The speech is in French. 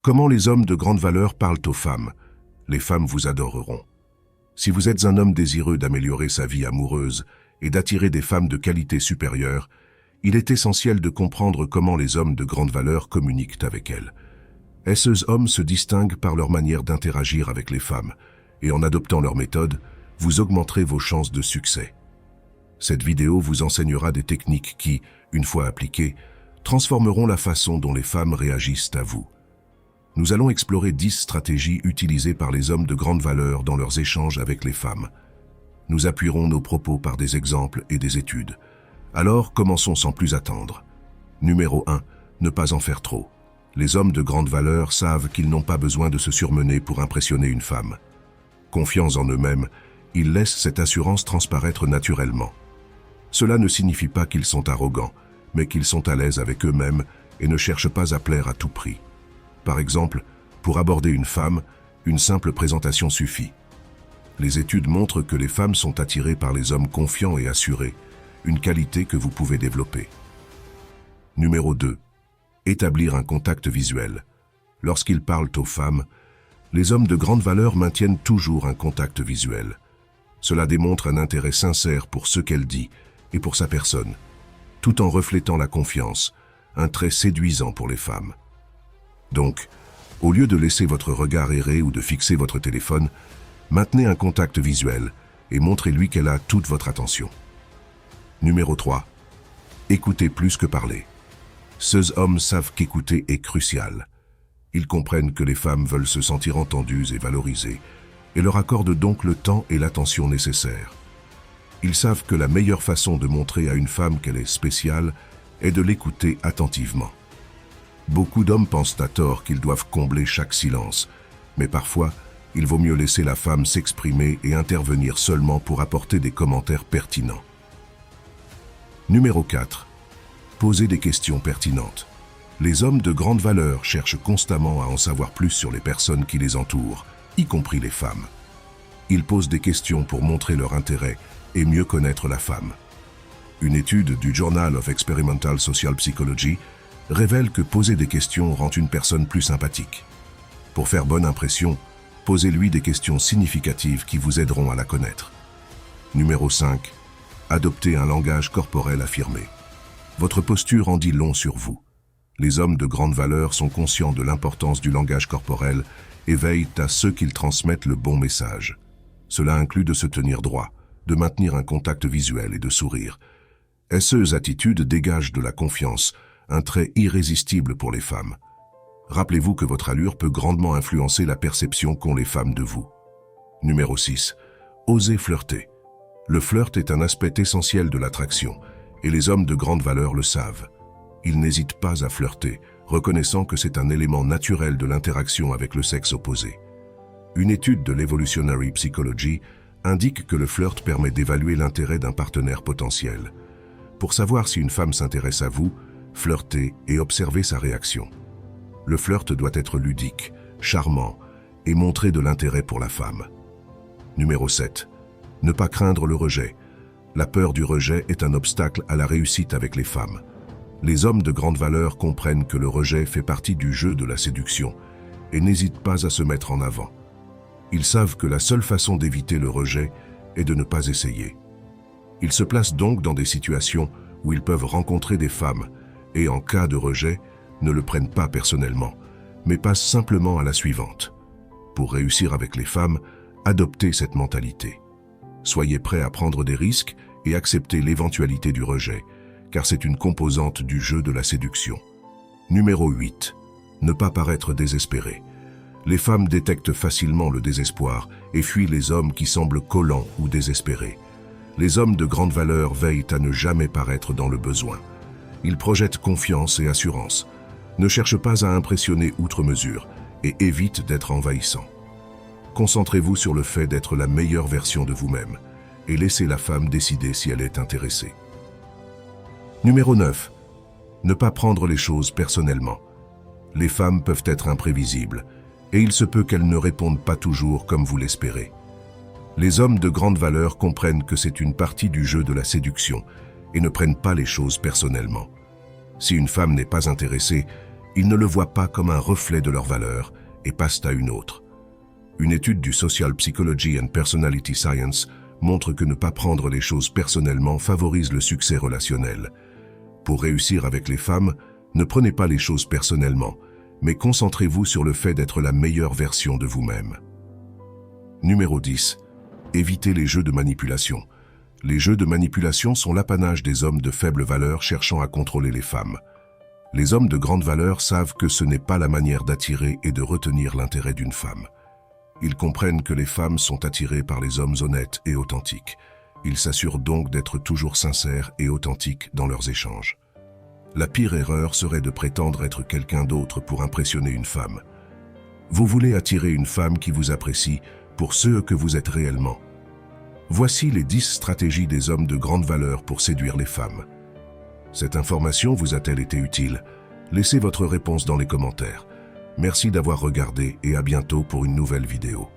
Comment les hommes de grande valeur parlent aux femmes? Les femmes vous adoreront. Si vous êtes un homme désireux d'améliorer sa vie amoureuse et d'attirer des femmes de qualité supérieure, il est essentiel de comprendre comment les hommes de grande valeur communiquent avec elles. Ces hommes se distinguent par leur manière d'interagir avec les femmes, et en adoptant leur méthode, vous augmenterez vos chances de succès. Cette vidéo vous enseignera des techniques qui, une fois appliquées, transformeront la façon dont les femmes réagissent à vous. Nous allons explorer 10 stratégies utilisées par les hommes de grande valeur dans leurs échanges avec les femmes. Nous appuierons nos propos par des exemples et des études. Alors, commençons sans plus attendre. Numéro 1. Ne pas en faire trop. Les hommes de grande valeur savent qu'ils n'ont pas besoin de se surmener pour impressionner une femme. Confiants en eux-mêmes, ils laissent cette assurance transparaître naturellement. Cela ne signifie pas qu'ils sont arrogants, mais qu'ils sont à l'aise avec eux-mêmes et ne cherchent pas à plaire à tout prix. Par exemple, pour aborder une femme, une simple présentation suffit. Les études montrent que les femmes sont attirées par les hommes confiants et assurés, une qualité que vous pouvez développer. Numéro 2. Établir un contact visuel. Lorsqu'ils parlent aux femmes, les hommes de grande valeur maintiennent toujours un contact visuel. Cela démontre un intérêt sincère pour ce qu'elle dit et pour sa personne, tout en reflétant la confiance, un trait séduisant pour les femmes. Donc, au lieu de laisser votre regard errer ou de fixer votre téléphone, maintenez un contact visuel et montrez-lui qu'elle a toute votre attention. Numéro 3. Écoutez plus que parler. Ces hommes savent qu'écouter est crucial. Ils comprennent que les femmes veulent se sentir entendues et valorisées, et leur accordent donc le temps et l'attention nécessaires. Ils savent que la meilleure façon de montrer à une femme qu'elle est spéciale est de l'écouter attentivement. Beaucoup d'hommes pensent à tort qu'ils doivent combler chaque silence, mais parfois, il vaut mieux laisser la femme s'exprimer et intervenir seulement pour apporter des commentaires pertinents. Numéro 4. Posez des questions pertinentes. Les hommes de grande valeur cherchent constamment à en savoir plus sur les personnes qui les entourent, y compris les femmes. Ils posent des questions pour montrer leur intérêt et mieux connaître la femme. Une étude du Journal of Experimental Social Psychology révèle que poser des questions rend une personne plus sympathique. Pour faire bonne impression, posez-lui des questions significatives qui vous aideront à la connaître. Numéro 5. Adoptez un langage corporel affirmé. Votre posture en dit long sur vous. Les hommes de grande valeur sont conscients de l'importance du langage corporel et veillent à ce qu'ils transmettent le bon message. Cela inclut de se tenir droit, de maintenir un contact visuel et de sourire. Ces attitudes dégagent de la confiance, un trait irrésistible pour les femmes. Rappelez-vous que votre allure peut grandement influencer la perception qu'ont les femmes de vous. Numéro 6. Osez flirter. Le flirt est un aspect essentiel de l'attraction, et les hommes de grande valeur le savent. Ils n'hésitent pas à flirter, reconnaissant que c'est un élément naturel de l'interaction avec le sexe opposé. Une étude de l'Evolutionary Psychology indique que le flirt permet d'évaluer l'intérêt d'un partenaire potentiel. Pour savoir si une femme s'intéresse à vous, flirtez et observez sa réaction. Le flirt doit être ludique, charmant et montrer de l'intérêt pour la femme. Numéro 7. Ne pas craindre le rejet. La peur du rejet est un obstacle à la réussite avec les femmes. Les hommes de grande valeur comprennent que le rejet fait partie du jeu de la séduction et n'hésitent pas à se mettre en avant. Ils savent que la seule façon d'éviter le rejet est de ne pas essayer. Ils se placent donc dans des situations où ils peuvent rencontrer des femmes et, en cas de rejet, ne le prennent pas personnellement, mais passent simplement à la suivante. Pour réussir avec les femmes, adoptez cette mentalité. Soyez prêts à prendre des risques et accepter l'éventualité du rejet, car c'est une composante du jeu de la séduction. Numéro 8. Ne pas paraître désespéré. Les femmes détectent facilement le désespoir et fuient les hommes qui semblent collants ou désespérés. Les hommes de grande valeur veillent à ne jamais paraître dans le besoin. Ils projettent confiance et assurance, ne cherchent pas à impressionner outre mesure et évitent d'être envahissants. Concentrez-vous sur le fait d'être la meilleure version de vous-même et laissez la femme décider si elle est intéressée. Numéro 9. Ne pas prendre les choses personnellement. Les femmes peuvent être imprévisibles et il se peut qu'elles ne répondent pas toujours comme vous l'espérez. Les hommes de grande valeur comprennent que c'est une partie du jeu de la séduction et ne prennent pas les choses personnellement. Si une femme n'est pas intéressée, Ils ne le voient pas comme un reflet de leurs valeurs et passent à une autre. Une étude du Social Psychology and Personality Science montre que ne pas prendre les choses personnellement favorise le succès relationnel. Pour réussir avec les femmes, ne prenez pas les choses personnellement, mais concentrez-vous sur le fait d'être la meilleure version de vous-même. Numéro 10. Évitez les jeux de manipulation. Les jeux de manipulation sont l'apanage des hommes de faible valeur cherchant à contrôler les femmes. Les hommes de grande valeur savent que ce n'est pas la manière d'attirer et de retenir l'intérêt d'une femme. Ils comprennent que les femmes sont attirées par les hommes honnêtes et authentiques. Ils s'assurent donc d'être toujours sincères et authentiques dans leurs échanges. La pire erreur serait de prétendre être quelqu'un d'autre pour impressionner une femme. Vous voulez attirer une femme qui vous apprécie pour ce que vous êtes réellement. Voici les 10 stratégies des hommes de grande valeur pour séduire les femmes. Cette information vous a-t-elle été utile? Laissez votre réponse dans les commentaires. Merci d'avoir regardé et à bientôt pour une nouvelle vidéo.